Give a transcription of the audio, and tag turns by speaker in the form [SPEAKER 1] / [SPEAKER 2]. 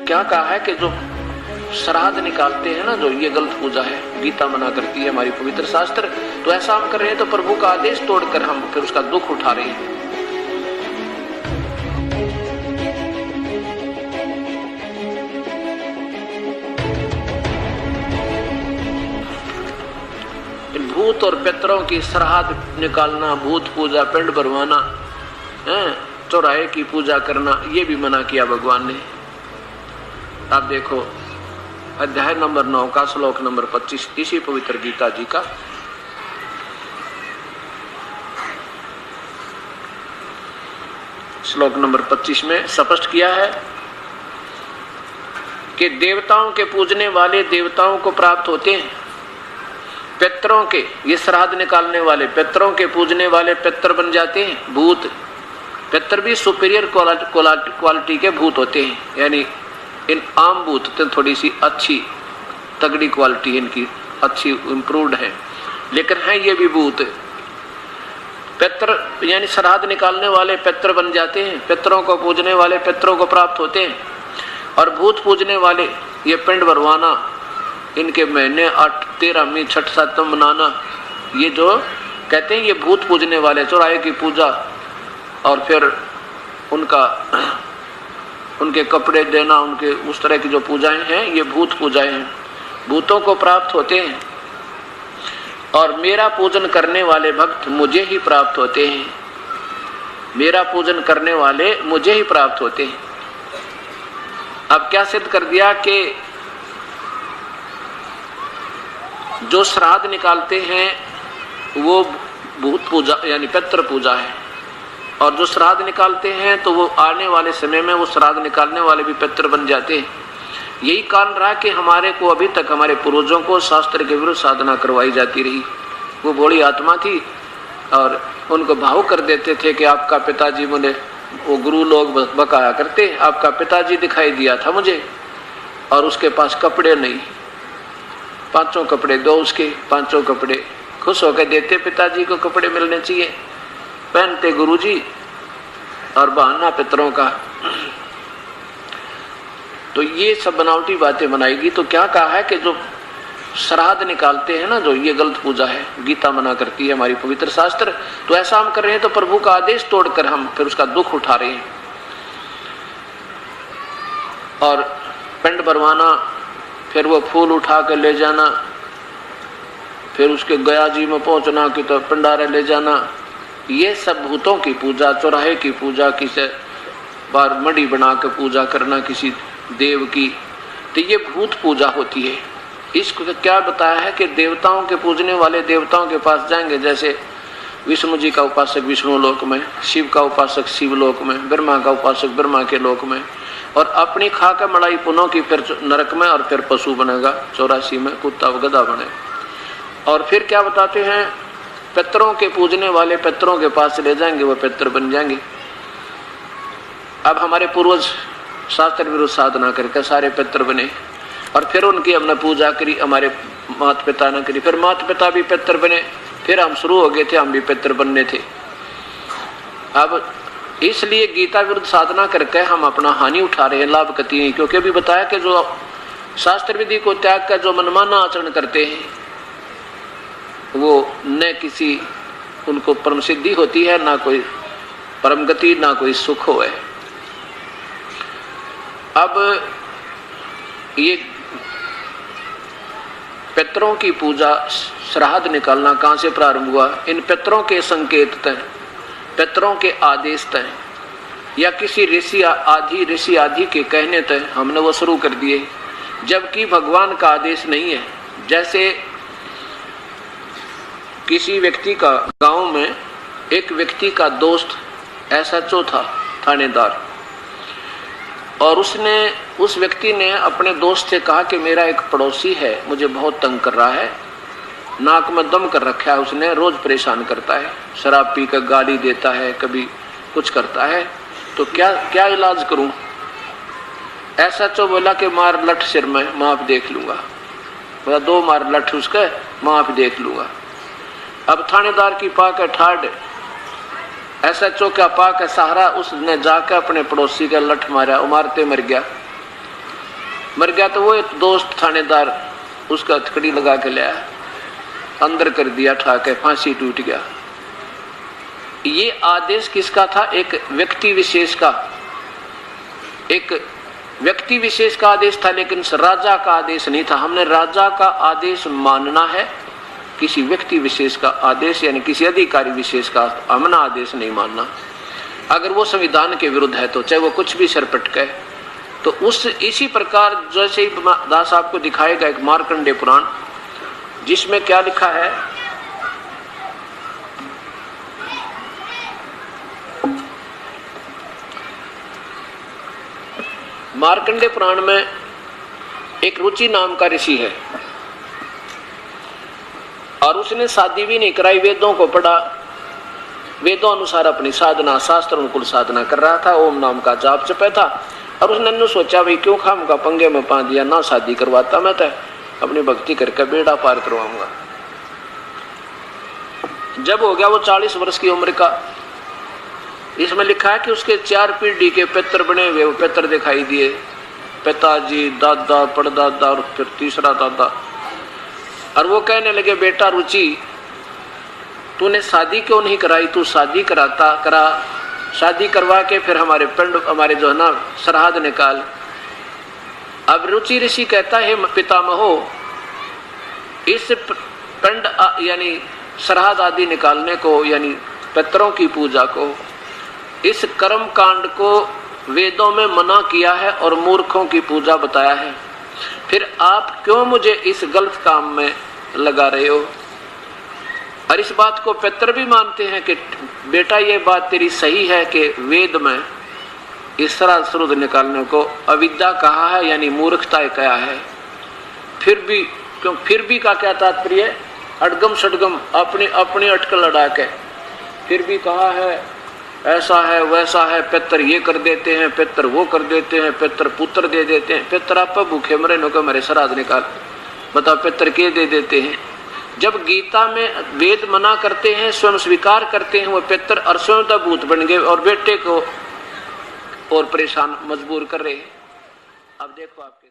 [SPEAKER 1] क्या कहा है कि जो श्राद्ध निकालते हैं ना, जो ये गलत पूजा है, गीता मना करती है, हमारी पवित्र शास्त्र। तो ऐसा हम कर रहे हैं तो प्रभु का आदेश तोड़कर हम फिर उसका दुख उठा रहे हैं। भूत और पितरों की श्राद्ध निकालना, भूत पूजा, पिंड भरवाना, चौराहे की पूजा करना, ये भी मना किया भगवान ने। आप देखो अध्याय नंबर 9 का श्लोक नंबर 25 इसी पवित्र गीता जी का। श्लोक नंबर 25 में स्पष्ट किया है कि देवताओं के पूजने वाले देवताओं को प्राप्त होते हैं, पितरों के, ये श्राद्ध निकालने वाले पितरों के पूजने वाले पितर बन जाते हैं भूत। पितर भी सुपीरियर क्वालिटी के भूत होते हैं, यानी इन आम भूत तो थोड़ी सी अच्छी तगड़ी क्वालिटी इनकी अच्छी इम्प्रूव्ड है, लेकिन है ये भी भूत। पितर यानी श्राद्ध निकालने वाले पितर बन जाते हैं, पितरों को पूजने वाले पितरों को प्राप्त होते हैं। और भूत पूजने वाले ये पिंड भरवाना, इनके महीने 8, 13, 6, 7 मनाना, ये जो कहते हैं ये भूत पूजने वाले, चौराहे की पूजा और फिर उनके कपड़े देना, उनके उस तरह की जो पूजाएं हैं, ये भूत पूजाएं हैं, भूतों को प्राप्त होते हैं। और मेरा पूजन करने वाले भक्त मुझे ही प्राप्त होते हैं, मेरा पूजन करने वाले मुझे ही प्राप्त होते हैं। अब क्या सिद्ध कर दिया कि जो श्राद्ध निकालते हैं वो भूत पूजा यानी पितृ पूजा है, और जो श्राद्ध निकालते हैं तो वो आने वाले समय में वो श्राद्ध निकालने वाले भी पितृ बन जाते हैं। यही कारण रहा कि हमारे को अभी तक हमारे पूर्वजों को शास्त्र के विरुद्ध साधना करवाई जाती रही। वो बड़ी आत्मा थी और उनको भाव कर देते थे कि आपका पिताजी, मुझे वो गुरु लोग बकाया करते, आपका पिताजी दिखाई दिया था मुझे और उसके पास कपड़े नहीं, 5 कपड़े दो उसके, 5 कपड़े खुश होकर देते, पिताजी को कपड़े मिलने चाहिए, पहनते गुरुजी, और बहाना पितरों का। तो ये सब बनावटी बातें बनाएगी। तो क्या कहा है कि जो श्राद्ध निकालते हैं ना, जो ये गलत पूजा है, गीता मना करती है, हमारी पवित्र शास्त्र। तो ऐसा हम कर रहे हैं तो प्रभु का आदेश तोड़कर हम फिर उसका दुख उठा रहे हैं। और पिंड भरवाना, फिर वो फूल उठा कर ले जाना, फिर उसके गया जी में पहुंचना कि तो पिंडारे ले जाना, ये सब भूतों की पूजा, चौराहे की पूजा, किसी बार मड़ी बना कर पूजा करना किसी देव की, तो ये भूत पूजा होती है। इसको क्या बताया है कि देवताओं के पूजने वाले देवताओं के पास जाएंगे, जैसे विष्णु जी का उपासक विष्णु लोक में, शिव का उपासक शिव लोक में, ब्रह्मा का उपासक ब्रह्मा के लोक में, और अपनी खा कर मड़ाई पुनों की फिर नरक में, और फिर पशु बनेगा 84 में, कुत्ता गधा बने। और फिर क्या बताते हैं, पितरों के पूजने वाले पितरों के पास ले जाएंगे, वो पितर बन जाएंगे। अब हमारे पूर्वज शास्त्र विरुद्ध साधना करके सारे पितर बने, और फिर उनकी हमने पूजा करी, हमारे माता पिता ने करी, फिर माता पिता भी पितर बने, फिर हम शुरू हो गए थे, हम भी पितर बनने थे। अब इसलिए गीता विरुद्ध साधना करके हम अपना हानि उठा रहे हैं, लाभ कती नहीं। क्योंकि अभी बताया कि जो शास्त्र विधि को त्याग कर जो मनमाना आचरण करते हैं, वो न किसी उनको परम सिद्धि होती है, ना कोई परम गति, ना कोई सुख हो है। अब ये पितरों की पूजा, श्राद्ध निकालना कहाँ से प्रारंभ हुआ? इन पितरों के संकेत तय, पितरों के आदेश तय, या किसी ऋषि आदि के कहने तय हमने वो शुरू कर दिए, जबकि भगवान का आदेश नहीं है। जैसे किसी व्यक्ति का, गांव में एक व्यक्ति का दोस्त SHO था, थानेदार, और उस व्यक्ति ने अपने दोस्त से कहा कि मेरा एक पड़ोसी है, मुझे बहुत तंग कर रहा है, नाक में दम कर रखा है उसने, रोज परेशान करता है, शराब पी कर गाली देता है, कभी कुछ करता है, तो क्या इलाज करूं? SHO बोला कि मार लठ सिर में, मैं आप देख लूंगा। बोला 2 मार लठ उसके, मैं आप देख लूंगा। अब थानेदार की पाक है ठाड, SHO का पाक है सहारा, उसने जाकर अपने पड़ोसी का लठ मारा, मारते मर गया। मर गया तो वो एक दोस्त थानेदार उसका हथकड़ी लगा के लाया, अंदर कर दिया, ठाके फांसी टूट गया। ये आदेश किसका था? एक व्यक्ति विशेष का, एक व्यक्ति विशेष का आदेश था, लेकिन राजा का आदेश नहीं था। हमने राजा का आदेश मानना है, किसी व्यक्ति विशेष का आदेश यानी किसी अधिकारी विशेष का हमने आदेश नहीं मानना। अगर वो संविधान के विरुद्ध है तो चाहे वो कुछ भी सर पटके, तो उस इसी प्रकार जैसे ही दास आपको दिखाएगा एक मार्कंडेय पुराण, जिसमें क्या लिखा है, मार्कंडेय पुराण में एक रुचि नाम का ऋषि है और उसने शादी भी नहीं कराई, वेदों को पढ़ा, वेदों अनुसार अपनी साधना, शास्त्र अनुकूल साधना कर रहा था, ओम नाम का जाप जपे था। और उसने सोचा भाई क्यों खाम का पंगे में पा दिया, ना शादी करवाता मैं तो अपनी भक्ति करके बेड़ा पार करवाऊंगा। जब हो गया वो 40 वर्ष की उम्र का, इसमें लिखा है कि उसके 4 पीढ़ी के पितर बने हुए, वो पितर दिखाई दिए, पिताजी, दादा, परदादा और फिर तीसरा दादा। और वो कहने लगे बेटा रुचि, तूने शादी क्यों नहीं कराई, तू शादी करा, शादी करवा के फिर हमारे पिंड, हमारे जो है ना श्राद्ध निकाल। अब रुचि ऋषि कहता है पितामहो, इस पिंड यानी श्राद्ध आदि निकालने को यानी पितरों की पूजा को, इस कर्म कांड को वेदों में मना किया है और मूर्खों की पूजा बताया है, फिर आप क्यों मुझे इस गलत काम में लगा रहे हो। और इस बात को पितर भी मानते हैं कि बेटा ये बात तेरी सही है कि वेद में इस तरह श्राद्ध निकालने को अविद्या कहा है यानी मूर्खता कहा है। फिर भी का क्या तात्पर्य, अडगम सडगम अपनी अपनी अटकल लड़ा के फिर भी कहा है ऐसा है वैसा है, पितर ये कर देते हैं, पितर वो कर देते हैं, पितर पुत्र दे देते हैं, पितर आप भूखे मरे नो के मेरे श्राद्ध निकाल, बताओ पितर के दे देते हैं। जब गीता में वेद मना करते हैं, स्वयं स्वीकार करते हैं वो पितर और स्वयं भूत बन गए और बेटे को और परेशान मजबूर कर रहे हैं। अब देखो आपके